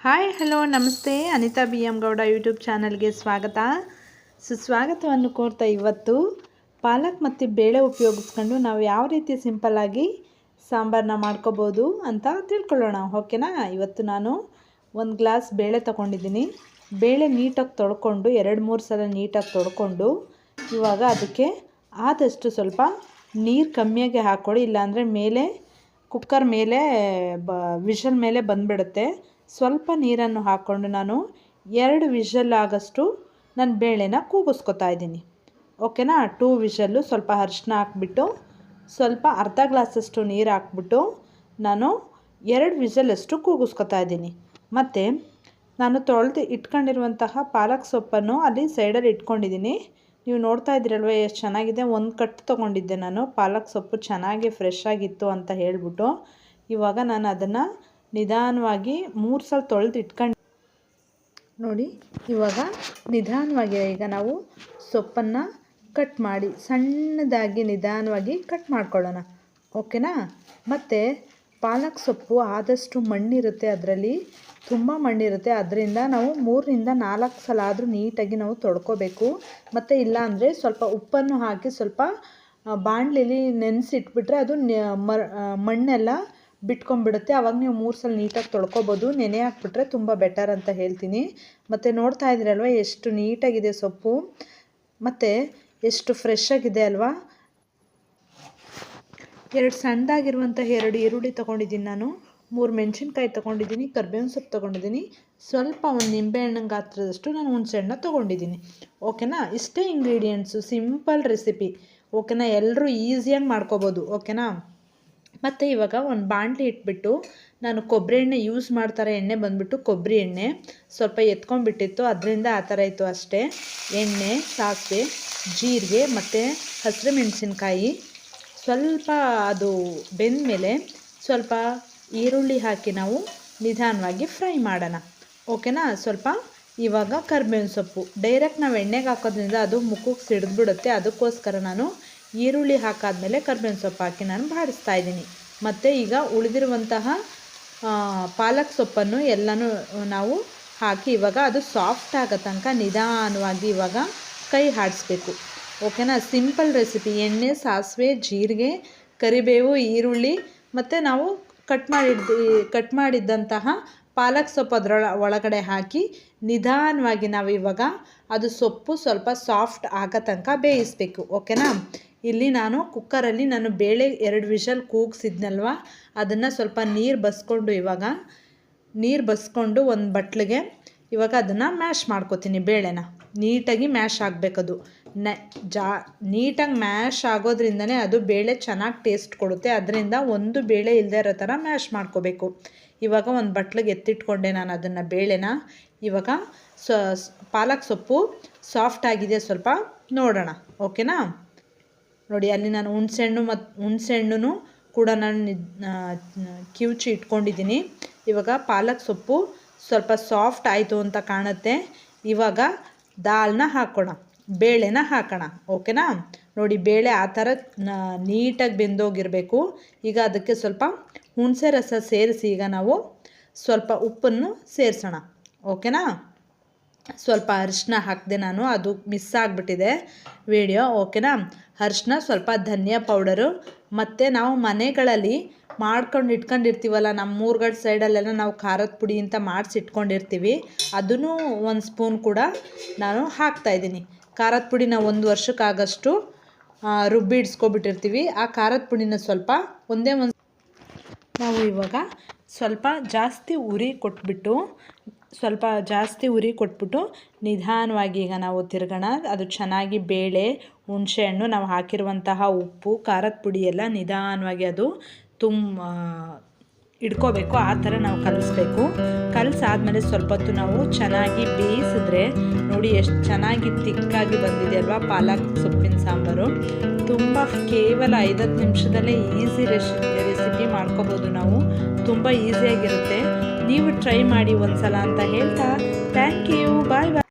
Hi hello ನಮಸ್ತೆ Anita B M Gowda YouTube ಚಾನಲ್ಗೆ ಸ್ವಾಗತ ಸುಸ್ವಾಗತವನ್ನು ಕೋರ್ತಾ ಇವತ್ತು ಪಾಲಕ್ ಮತ್ತು ಬೇಳೆ ಉಪಯೋಗಿಸ್ಕೊಂಡು ನಾವು ಯಾವ ರೀತಿ ಸಿಂಪಲ್ಲಾಗಿ ಸಾಂಬಾರನ್ನ ಮಾಡ್ಕೋಬೋದು ಅಂತ ತಿಳ್ಕೊಳ್ಳೋಣ. ಓಕೆನಾ. ಇವತ್ತು ನಾನು ಒಂದು ಗ್ಲಾಸ್ ಬೇಳೆ ತೊಗೊಂಡಿದ್ದೀನಿ. ಬೇಳೆ ನೀಟಾಗಿ ತೊಳ್ಕೊಂಡು 2-3 ಸಲ ನೀಟಾಗಿ ತೊಳ್ಕೊಂಡು ಇವಾಗ ಅದಕ್ಕೆ ಆದಷ್ಟು ಸ್ವಲ್ಪ ನೀರು ಕಮ್ಮಿಯಾಗಿ ಹಾಕ್ಕೊಳ್ಳಿ, ಇಲ್ಲಾಂದರೆ ಮೇಲೆ ಕುಕ್ಕರ್ ಮೇಲೆ ವಿಷಲ್ ಮೇಲೆ ಬಂದುಬಿಡುತ್ತೆ. ಸ್ವಲ್ಪ ನೀರನ್ನು ಹಾಕ್ಕೊಂಡು ನಾನು 2 ವಿಷಲ್ ಆಗೋಷ್ಟು ನಾನು ಬೇಳೆನ ಕೂಗಿಸ್ಕೊತಾ ಇದ್ದೀನಿ. ಓಕೆನಾ. 2 ವಿಷಲ್ಲು ಸ್ವಲ್ಪ ಅರಿಶಿನ ಹಾಕ್ಬಿಟ್ಟು ಸ್ವಲ್ಪ ಅರ್ಧ ಗ್ಲಾಸಷ್ಟು ನೀರು ಹಾಕ್ಬಿಟ್ಟು ನಾನು 2 ವಿಷಲಷ್ಟು ಕೂಗಿಸ್ಕೊತಾ ಇದ್ದೀನಿ. ಮತ್ತು ನಾನು ತೊಳೆದು ಇಟ್ಕೊಂಡಿರುವಂತಹ ಪಾಲಕ್ ಸೊಪ್ಪನ್ನು ಅಲ್ಲಿ ಸೈಡಲ್ಲಿ ಇಟ್ಕೊಂಡಿದ್ದೀನಿ. ನೀವು ನೋಡ್ತಾ ಇದ್ದೀರಲ್ವ ಎಷ್ಟು ಚೆನ್ನಾಗಿದೆ. ಒಂದು ಕಟ್ಟು ತೊಗೊಂಡಿದ್ದೆ ನಾನು. ಪಾಲಕ್ ಸೊಪ್ಪು ಚೆನ್ನಾಗಿ ಫ್ರೆಶ್ ಆಗಿತ್ತು ಅಂತ ಹೇಳ್ಬಿಟ್ಟು ಇವಾಗ ನಾನು ಅದನ್ನು ನಿಧಾನವಾಗಿ 3 ಸಲ ತೊಳೆದು ಇಟ್ಕೊಂಡು ನೋಡಿ. ಇವಾಗ ನಿಧಾನವಾಗಿ ಈಗ ನಾವು ಸೊಪ್ಪನ್ನು ಕಟ್ ಮಾಡಿ ಸಣ್ಣದಾಗಿ ನಿಧಾನವಾಗಿ ಕಟ್ ಮಾಡ್ಕೊಳ್ಳೋಣ. ಓಕೆನಾ. ಮತ್ತು ಪಾಲಕ್ ಸೊಪ್ಪು ಆದಷ್ಟು ಮಣ್ಣಿರುತ್ತೆ, ಅದರಲ್ಲಿ ತುಂಬ ಮಣ್ಣಿರುತ್ತೆ. ಅದರಿಂದ ನಾವು 3-4 ಸಲ ಆದರೂ ನೀಟಾಗಿ ನಾವು ತೊಳ್ಕೊಬೇಕು. ಮತ್ತು ಇಲ್ಲಾಂದರೆ ಸ್ವಲ್ಪ ಉಪ್ಪನ್ನು ಹಾಕಿ ಸ್ವಲ್ಪ ಬಾಣಲಿಲಿ ನೆನೆಸಿಟ್ಬಿಟ್ರೆ ಅದು ಮಣ್ಣೆಲ್ಲ ಬಿಟ್ಕೊಂಡ್ಬಿಡುತ್ತೆ. ಆವಾಗ ನೀವು 3 ಸಲ ನೀಟಾಗಿ ತೊಳ್ಕೊಬೋದು. ನೆನೆ ಹಾಕ್ಬಿಟ್ರೆ ತುಂಬ ಬೆಟರ್ ಅಂತ ಹೇಳ್ತೀನಿ. ಮತ್ತು ನೋಡ್ತಾ ಇದ್ದೀರಲ್ವ ಎಷ್ಟು ನೀಟಾಗಿದೆ ಸೊಪ್ಪು ಮತ್ತು ಎಷ್ಟು ಫ್ರೆಶ್ ಆಗಿದೆ ಅಲ್ವಾ. 2 ಸಣ್ಣದಾಗಿರುವಂಥ 2 ಈರುಳ್ಳಿ ತೊಗೊಂಡಿದ್ದೀನಿ ನಾನು. 3 ಮೆಣಸಿನ್ಕಾಯಿ ತೊಗೊಂಡಿದ್ದೀನಿ. ಕರ್ಬೇವಿನ ಸೊಪ್ಪು ತೊಗೊಂಡಿದ್ದೀನಿ. ಸ್ವಲ್ಪ ಒಂದು ನಿಂಬೆಹಣ್ಣಿನ ಗಾತ್ರದಷ್ಟು ನಾನು ಹುಣಸೆಹಣ್ಣು ತೊಗೊಂಡಿದ್ದೀನಿ. ಓಕೆನಾ. ಇಷ್ಟೇ ಇಂಗ್ರೀಡಿಯೆಂಟ್ಸು, ಸಿಂಪಲ್ ರೆಸಿಪಿ. ಓಕೆನಾ. ಎಲ್ಲರೂ ಈಸಿಯಾಗಿ ಮಾಡ್ಕೋಬೋದು. ಓಕೆನಾ. ಮತ್ತು ಇವಾಗ ಒಂದು ಬಾಣಲಿ ಇಟ್ಬಿಟ್ಟು ನಾನು ಕೊಬ್ಬರಿ ಎಣ್ಣೆ ಯೂಸ್ ಮಾಡ್ತಾರೆ. ಎಣ್ಣೆ ಬಂದುಬಿಟ್ಟು ಕೊಬ್ಬರಿ ಎಣ್ಣೆ ಸ್ವಲ್ಪ ಎತ್ಕೊಂಡ್ಬಿಟ್ಟಿತ್ತು, ಅದರಿಂದ ಆ ಥರ ಇತ್ತು ಅಷ್ಟೇ. ಎಣ್ಣೆ, ಸಾಸಿವೆ, ಜೀರಿಗೆ ಮತ್ತು ಹಸಿರು ಮೆಣಸಿನ್ಕಾಯಿ ಸ್ವಲ್ಪ ಅದು ಬೆಂದ ಮೇಲೆ ಸ್ವಲ್ಪ ಈರುಳ್ಳಿ ಹಾಕಿ ನಾವು ನಿಧಾನವಾಗಿ ಫ್ರೈ ಮಾಡೋಣ. ಓಕೆನಾ. ಸ್ವಲ್ಪ ಇವಾಗ ಕರ್ಬೇವಿನ ಸೊಪ್ಪು ಡೈರೆಕ್ಟ್ ನಾವು ಎಣ್ಣೆಗೆ ಹಾಕೋದ್ರಿಂದ ಅದು ಮುಖಕ್ಕೆ ಸಿಡಿದ್ಬಿಡುತ್ತೆ. ಅದಕ್ಕೋಸ್ಕರ ನಾನು ಈರುಳ್ಳಿ ಹಾಕಾದ್ಮೇಲೆ ಕರ್ಬೇವಿನ ಸೊಪ್ಪು ಹಾಕಿ ನಾನು ಬಾಡಿಸ್ತಾ ಇದ್ದೀನಿ. ಮತ್ತು ಈಗ ಉಳಿದಿರುವಂತಹ ಪಾಲಕ್ ಸೊಪ್ಪನ್ನು ಎಲ್ಲನೂ ನಾವು ಹಾಕಿ ಇವಾಗ ಅದು ಸಾಫ್ಟ್ ಆಗೋ ತನಕ ನಿಧಾನವಾಗಿ ಇವಾಗ ಕೈ ಆಡಿಸ್ಬೇಕು. ಓಕೆನಾ. Simple recipe. ಎಣ್ಣೆ, ಸಾಸಿವೆ, ಜೀರಿಗೆ, ಕರಿಬೇವು, ಈರುಳ್ಳಿ ಮತ್ತು ನಾವು ಕಟ್ ಮಾಡಿದ್ದಂತಹ ಪಾಲಕ್ ಸೊಪ್ಪು ಒಳಗಡೆ ಹಾಕಿ ನಿಧಾನವಾಗಿ ನಾವು ಇವಾಗ ಅದು ಸೊಪ್ಪು ಸ್ವಲ್ಪ ಸಾಫ್ಟ್ ಆಗೋ ತನಕ ಬೇಯಿಸಬೇಕು. ಓಕೆನಾ. ಇಲ್ಲಿ ನಾನು ಕುಕ್ಕರಲ್ಲಿ ನಾನು ಬೇಳೆ 2 ವಿಷಲ್ ಕೂಗಿಸಿದ್ನಲ್ವ, ಅದನ್ನು ಸ್ವಲ್ಪ ನೀರು ಬಸ್ಕೊಂಡು ಒಂದು ಬಟ್ಲಿಗೆ ಇವಾಗ ಅದನ್ನು ಮ್ಯಾಶ್ ಮಾಡ್ಕೊತೀನಿ. ಬೇಳೆನ ನೀಟಾಗಿ ಮ್ಯಾಶ್ ಆಗಬೇಕದು. ನೀಟಾಗಿ ಮ್ಯಾಶ್ ಆಗೋದ್ರಿಂದನೇ ಅದು ಬೇಳೆ ಚೆನ್ನಾಗಿ ಟೇಸ್ಟ್ ಕೊಡುತ್ತೆ. ಅದರಿಂದ ಒಂದು ಬೇಳೆ ಇಲ್ಲದೆ ಇರೋ ಥರ ಮ್ಯಾಶ್ ಮಾಡ್ಕೋಬೇಕು. ಇವಾಗ ಒಂದು ಬಟ್ಲಿಗೆ ಎತ್ತಿಟ್ಕೊಂಡೆ ನಾನು ಅದನ್ನು ಬೇಳೆನ. ಇವಾಗ ಪಾಲಕ್ ಸೊಪ್ಪು ಸಾಫ್ಟ್ ಆಗಿದೆ ಸ್ವಲ್ಪ ನೋಡೋಣ. ಓಕೆನಾ. ನೋಡಿ ಅಲ್ಲಿ ನಾನು ಹುಣಸೆಹಣ್ಣು ಕೂಡ ನಾನು ಕಿವುಚಿ ಇಟ್ಕೊಂಡಿದ್ದೀನಿ. ಇವಾಗ ಪಾಲಕ್ ಸೊಪ್ಪು ಸ್ವಲ್ಪ ಸಾಫ್ಟ್ ಆಯಿತು ಅಂತ ಕಾಣುತ್ತೆ. ಇವಾಗ ದಾಲ್ನ ಹಾಕೋಣ, ಬೇಳೆನ ಹಾಕೋಣ. ಓಕೆನಾ. ನೋಡಿ ಬೇಳೆ ಆ ಥರ ನೀಟಾಗಿ ಬೆಂದೋಗಿರಬೇಕು. ಈಗ ಅದಕ್ಕೆ ಸ್ವಲ್ಪ ಹುಣಸೆ ರಸ ಸೇರಿಸಿ ಈಗ ನಾವು ಸ್ವಲ್ಪ ಉಪ್ಪನ್ನು ಸೇರಿಸೋಣ. ಓಕೆನಾ. ಸ್ವಲ್ಪ ಅರಿಶಿನ ಹಾಕಿದೆ ನಾನು, ಅದು ಮಿಸ್ ಆಗಿಬಿಟ್ಟಿದೆ ವಿಡಿಯೋ. ಓಕೆನಾ. ಅರಿಶಿನ, ಸ್ವಲ್ಪ ಧನಿಯಾ ಪೌಡರು ಮತ್ತು ನಾವು ಮನೆಗಳಲ್ಲಿ ಮಾಡ್ಕೊಂಡು ಇಟ್ಕೊಂಡಿರ್ತೀವಲ್ಲ, ನಮ್ಮ ಊರುಗಳ ಸೈಡಲ್ಲೆಲ್ಲ ನಾವು ಖಾರದ ಪುಡಿ ಅಂತ ಮಾಡಿಸಿ ಇಟ್ಕೊಂಡಿರ್ತೀವಿ. ಅದನ್ನು 1 ಸ್ಪೂನ್ ಕೂಡ ನಾನು ಹಾಕ್ತಾಯಿದ್ದೀನಿ. ಖಾರದ ಪುಡಿ ನಾವು 1 ವರ್ಷಕ್ಕಾಗಷ್ಟು ರುಬ್ಬಿ ಇಡ್ಸ್ಕೊಬಿಟ್ಟಿರ್ತೀವಿ. ಆ ಖಾರದ ಪುಡಿನ ಸ್ವಲ್ಪ ನಾವು ಇವಾಗ ಸ್ವಲ್ಪ ಜಾಸ್ತಿ ಉರಿ ಕೊಟ್ಬಿಟ್ಟು ನಿಧಾನವಾಗಿ ಈಗ ನಾವು ತಿರುಗೋಣ. ಅದು ಚೆನ್ನಾಗಿ ಬೇಳೆ, ಹುಣಸೆಹಣ್ಣು, ನಾವು ಹಾಕಿರುವಂತಹ ಉಪ್ಪು, ಖಾರದ ಪುಡಿ ಎಲ್ಲ ನಿಧಾನವಾಗಿ ಅದು ಇಡ್ಕೋಬೇಕು. ಆ ಥರ ನಾವು ಕಲಿಸಾದ್ಮೇಲೆ ಸ್ವಲ್ಪ ಹೊತ್ತು ನಾವು ಚೆನ್ನಾಗಿ ಬೇಯಿಸಿದ್ರೆ ನೋಡಿ ಎಷ್ಟು ಚೆನ್ನಾಗಿ ತಿಕ್ಕಾಗಿ ಬಂದಿದೆ ಅಲ್ವಾ ಪಾಲಕ್ ಸೊಪ್ಪಿನ ಸಾಂಬಾರು. ತುಂಬ ಕೇವಲ 5-10 ನಿಮಿಷದಲ್ಲೇ ಈಸಿ ರೆಸಿಪಿ ಮಾಡ್ಕೋಬೋದು ನಾವು. ತುಂಬ ಈಸಿಯಾಗಿರುತ್ತೆ. ನೀವು ಟ್ರೈ ಮಾಡಿ ಒಂದು ಸಲ ಅಂತ ಹೇಳ್ತಾ ಥ್ಯಾಂಕ್ ಯು. Bye bye.